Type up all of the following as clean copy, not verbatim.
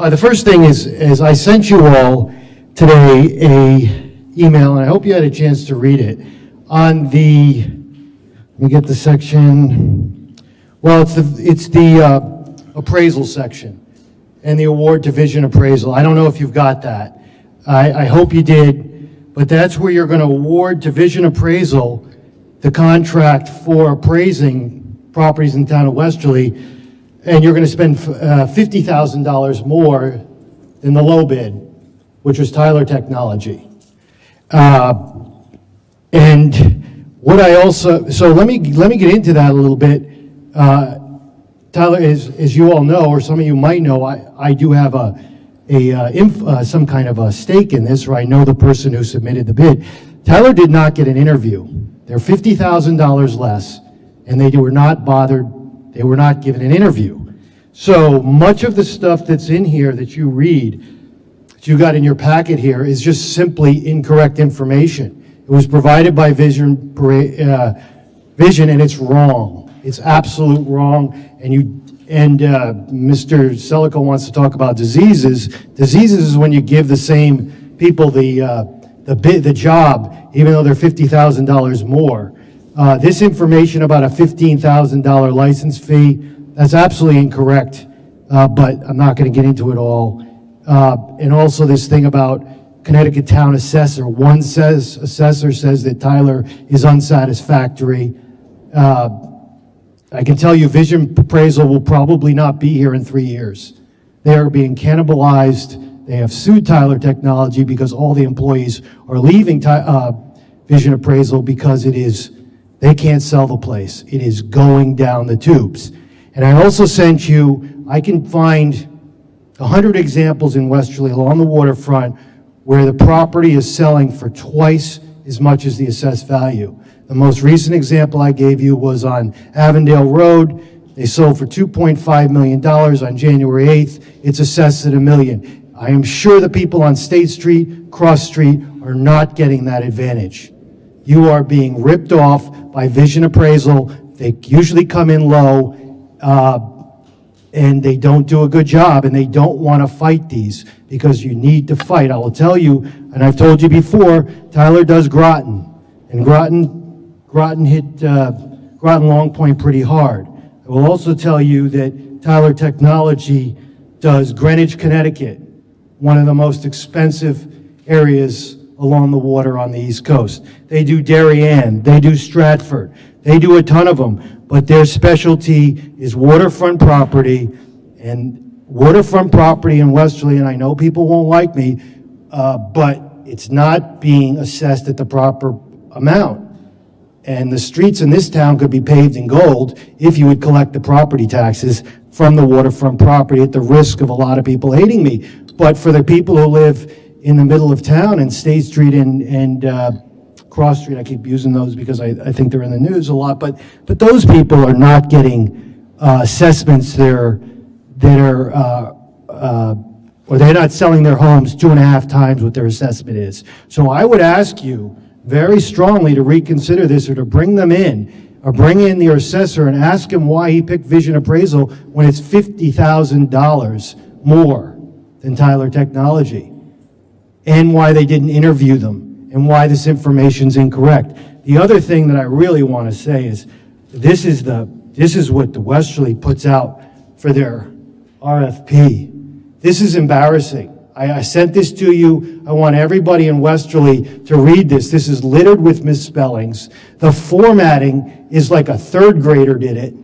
The first thing is I sent you all today a email, and I hope you had a chance to read it. On the, let me get the section. Well, it's the appraisal section and the award division appraisal. I don't know if you've got that. I hope you did, but that's where you're going to award division appraisal, the contract for appraising properties in the town of Westerly, and you're going to spend $50,000 more than the low bid, which was Tyler Technology. And what I also, so let me get into that a little bit. Tyler, as you all know, or some of you might know, I do have some kind of a stake in this, or I know the person who submitted the bid. Tyler did not get an interview. They're $50,000 less, and they were not bothered. They were not given an interview. So much of the stuff that's in here that you read, that you got in your packet here, is just simply incorrect information. It was provided by Vision, and it's wrong. It's absolute wrong. And Mr. Selico wants to talk about diseases. Diseases is when you give the same people the job, even though they're $50,000 more. This information about a $15,000 license fee, that's absolutely incorrect, but I'm not going to get into it all. And also this thing about Connecticut Town Assessor. One assessor says that Tyler is unsatisfactory. I can tell you Vision Appraisal will probably not be here in 3 years. They are being cannibalized. They have sued Tyler Technology because all the employees are leaving Vision Appraisal because they can't sell the place. It is going down the tubes. And I also sent you, I can find 100 examples in Westerly along the waterfront where the property is selling for twice as much as the assessed value. The most recent example I gave you was on Avondale Road. They sold for $2.5 million on January 8th. It's assessed at $1 million. I am sure the people on State Street, Cross Street are not getting that advantage. You are being ripped off by Vision Appraisal. They usually come in low, and they don't do a good job, and they don't want to fight these because you need to fight. I will tell you, and I've told you before, Tyler does Groton, and Groton hit Groton Long Point pretty hard. I will also tell you that Tyler Technology does Greenwich, Connecticut, one of the most expensive areas along the water on the East Coast. They do Darien, they do Stratford, they do a ton of them, but their specialty is waterfront property, and waterfront property in Westerly, and I know people won't like me, but it's not being assessed at the proper amount. And the streets in this town could be paved in gold if you would collect the property taxes from the waterfront property at the risk of a lot of people hating me. But for the people who live in the middle of town and State Street and Cross Street, I keep using those because I think they're in the news a lot, but those people are not getting assessments or they're not selling their homes 2.5 times what their assessment is. So I would ask you very strongly to reconsider this, or to bring them in, or bring in your assessor and ask him why he picked Vision Appraisal when it's $50,000 more than Tyler Technology, and why they didn't interview them, and why this information's incorrect. The other thing that I really want to say is this is what the Westerly puts out for their RFP. This is embarrassing. I sent this to you. I want everybody in Westerly to read this. This is littered with misspellings. The formatting is like a 3rd grader did it.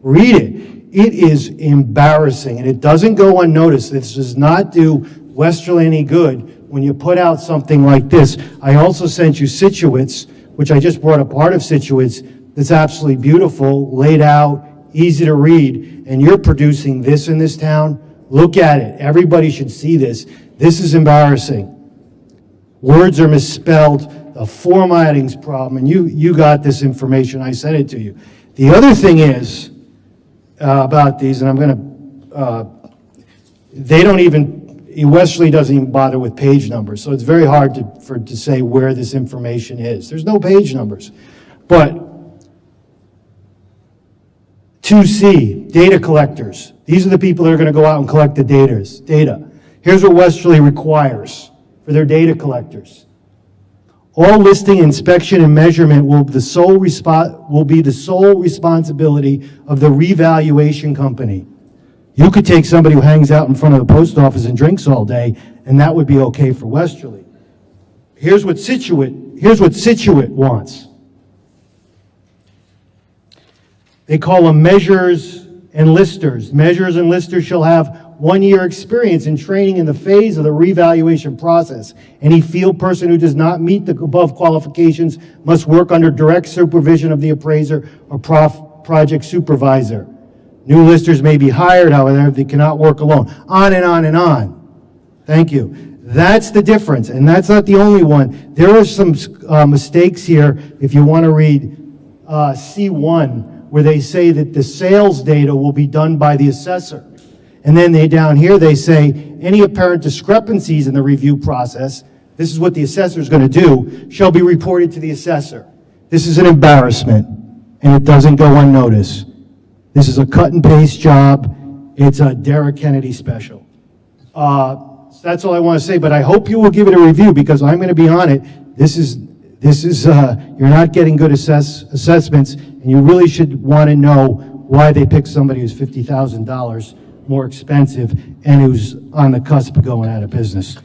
Read it. It is embarrassing, and it doesn't go unnoticed. This does not do Westerly any good when you put out something like this. I also sent you Situate, which I just brought a part of Situate that's absolutely beautiful, laid out, easy to read, and you're producing this in this town. Look at it. Everybody should see this. This is embarrassing. Words are misspelled. The formatting's problem, and you got this information. I sent it to you. The other thing is about these, and I'm going to, they don't even, Westerly doesn't even bother with page numbers, so it's very hard to say where this information is. There's no page numbers. But 2C, data collectors. These are the people that are going to go out and collect the data. Here's what Westerly requires for their data collectors. All listing, inspection, and measurement will be the sole responsibility of the revaluation company. You could take somebody who hangs out in front of the post office and drinks all day, and that would be okay for Westerly. Here's what Situate wants. They call them measures and listers. Measures and listers shall have 1 year experience in training in the phase of the revaluation process. Any field person who does not meet the above qualifications must work under direct supervision of the appraiser or project supervisor. New listers may be hired, however, they cannot work alone. On and on and on. Thank you. That's the difference, and that's not the only one. There are some mistakes here, if you want to read C1, where they say that the sales data will be done by the assessor. And then down here they say, any apparent discrepancies in the review process, this is what the assessor is going to do, shall be reported to the assessor. This is an embarrassment, and it doesn't go unnoticed. This is a cut and paste job. It's a Derek Kennedy special. So that's all I want to say, but I hope you will give it a review because I'm going to be on it. This is you're not getting good assessments, and you really should want to know why they picked somebody who's $50,000 more expensive and who's on the cusp of going out of business.